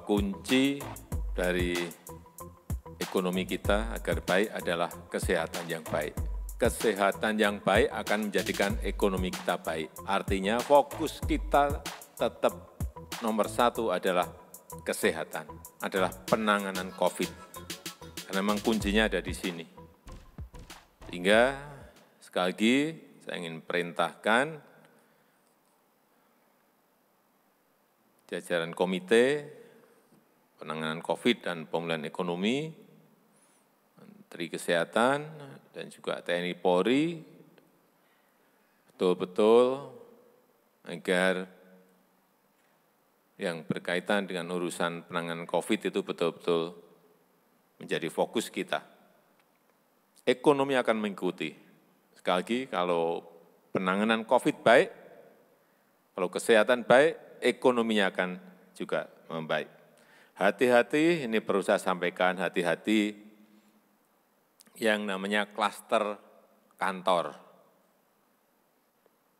kunci dari ekonomi kita agar baik adalah kesehatan yang baik. Kesehatan yang baik akan menjadikan ekonomi kita baik. Artinya fokus kita tetap nomor satu adalah kesehatan, adalah penanganan COVID. Karena memang kuncinya ada di sini. Sehingga sekali lagi saya ingin perintahkan jajaran Komite Penanganan COVID dan Pemulihan Ekonomi, Menteri Kesehatan, dan juga TNI Polri, betul-betul agar yang berkaitan dengan urusan penanganan COVID itu betul-betul menjadi fokus kita. Ekonomi akan mengikuti. Sekali lagi, kalau penanganan COVID baik, kalau kesehatan baik, ekonominya akan juga membaik. Hati-hati, ini perlu saya sampaikan, hati-hati yang namanya klaster kantor.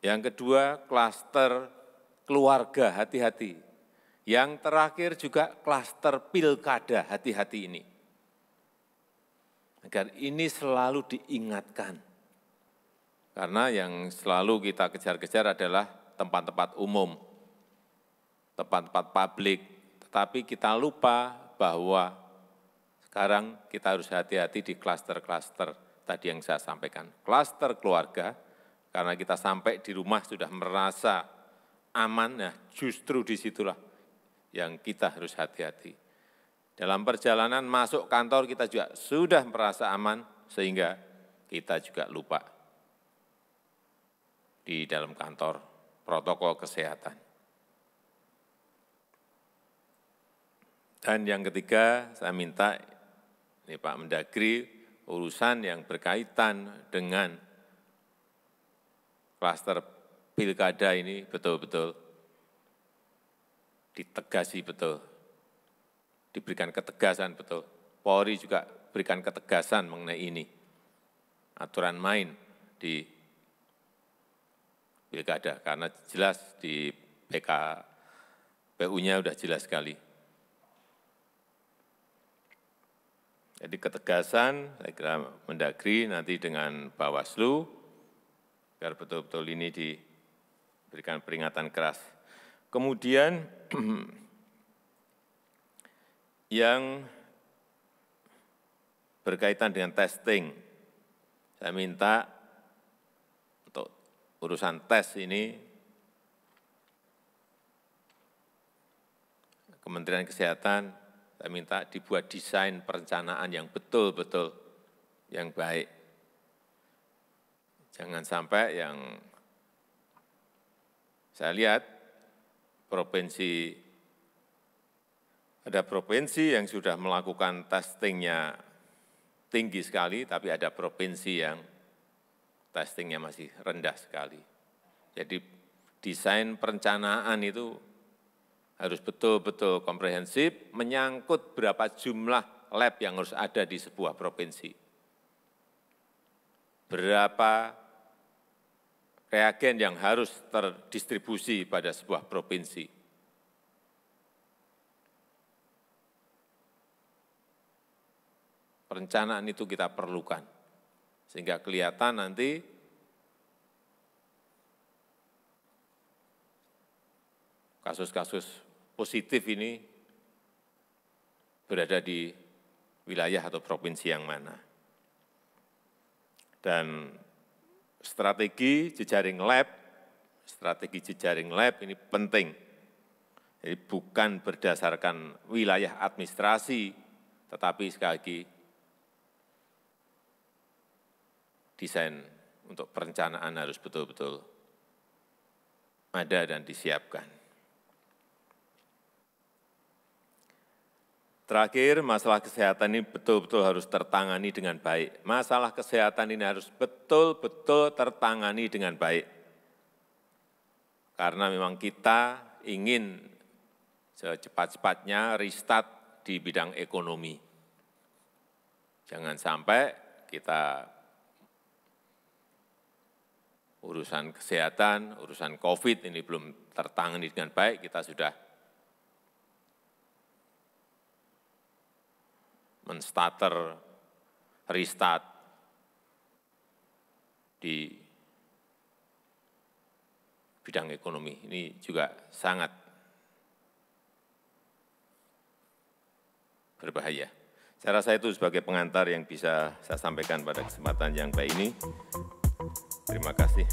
Yang kedua, klaster keluarga, hati-hati. Yang terakhir juga klaster pilkada, hati-hati ini. Agar ini selalu diingatkan. Karena yang selalu kita kejar-kejar adalah tempat-tempat umum, tempat-tempat publik. Tetapi kita lupa bahwa sekarang kita harus hati-hati di klaster-klaster tadi yang saya sampaikan. Klaster keluarga, karena kita sampai di rumah sudah merasa aman, nah justru disitulah yang kita harus hati-hati. Dalam perjalanan masuk kantor kita juga sudah merasa aman, sehingga kita juga lupa di dalam kantor protokol kesehatan. Dan yang ketiga, saya minta ini Pak Mendagri, urusan yang berkaitan dengan klaster pilkada ini betul-betul ditegasi betul, diberikan ketegasan betul. Polri juga berikan ketegasan mengenai ini. Aturan main di pilkada, karena jelas di PKPU-nya sudah jelas sekali. Jadi ketegasan, saya kira Mendagri nanti dengan Bawaslu, agar betul-betul ini diberikan peringatan keras. Kemudian yang berkaitan dengan testing, saya minta untuk urusan tes ini, Kementerian Kesehatan, saya minta dibuat desain perencanaan yang betul-betul yang baik. Jangan sampai yang saya lihat ada provinsi yang sudah melakukan testingnya tinggi sekali, tapi ada provinsi yang testingnya masih rendah sekali. Jadi desain perencanaan itu harus betul-betul komprehensif, menyangkut berapa jumlah lab yang harus ada di sebuah provinsi. Berapa reagen yang harus terdistribusi pada sebuah provinsi. Perencanaan itu kita perlukan, sehingga kelihatan nanti kasus-kasus positif ini berada di wilayah atau provinsi yang mana. Dan strategi jejaring lab ini penting. Jadi bukan berdasarkan wilayah administrasi, tetapi sekali lagi desain untuk perencanaan harus betul-betul ada dan disiapkan. Terakhir, masalah kesehatan ini betul-betul harus tertangani dengan baik. Masalah kesehatan ini harus betul-betul tertangani dengan baik. Karena memang kita ingin secepat-cepatnya restart di bidang ekonomi. Jangan sampai kita urusan kesehatan, urusan COVID ini belum tertangani dengan baik, kita sudah menstarter, restart di bidang ekonomi. Ini juga sangat berbahaya. Saya rasa itu sebagai pengantar yang bisa saya sampaikan pada kesempatan yang baik ini. Terima kasih.